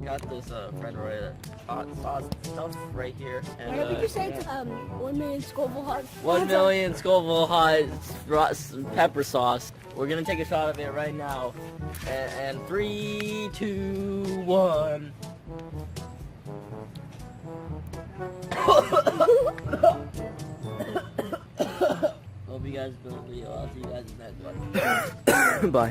got this Fred Roy hot sauce stuff right here. And, Why did you say it's 1 million Scoville hot? 1 million Scoville hot pepper sauce. We're gonna take a shot of it right now. And 3, 2, 1. Hope you guys enjoyed the video. I'll see you guys in the next one. Bye.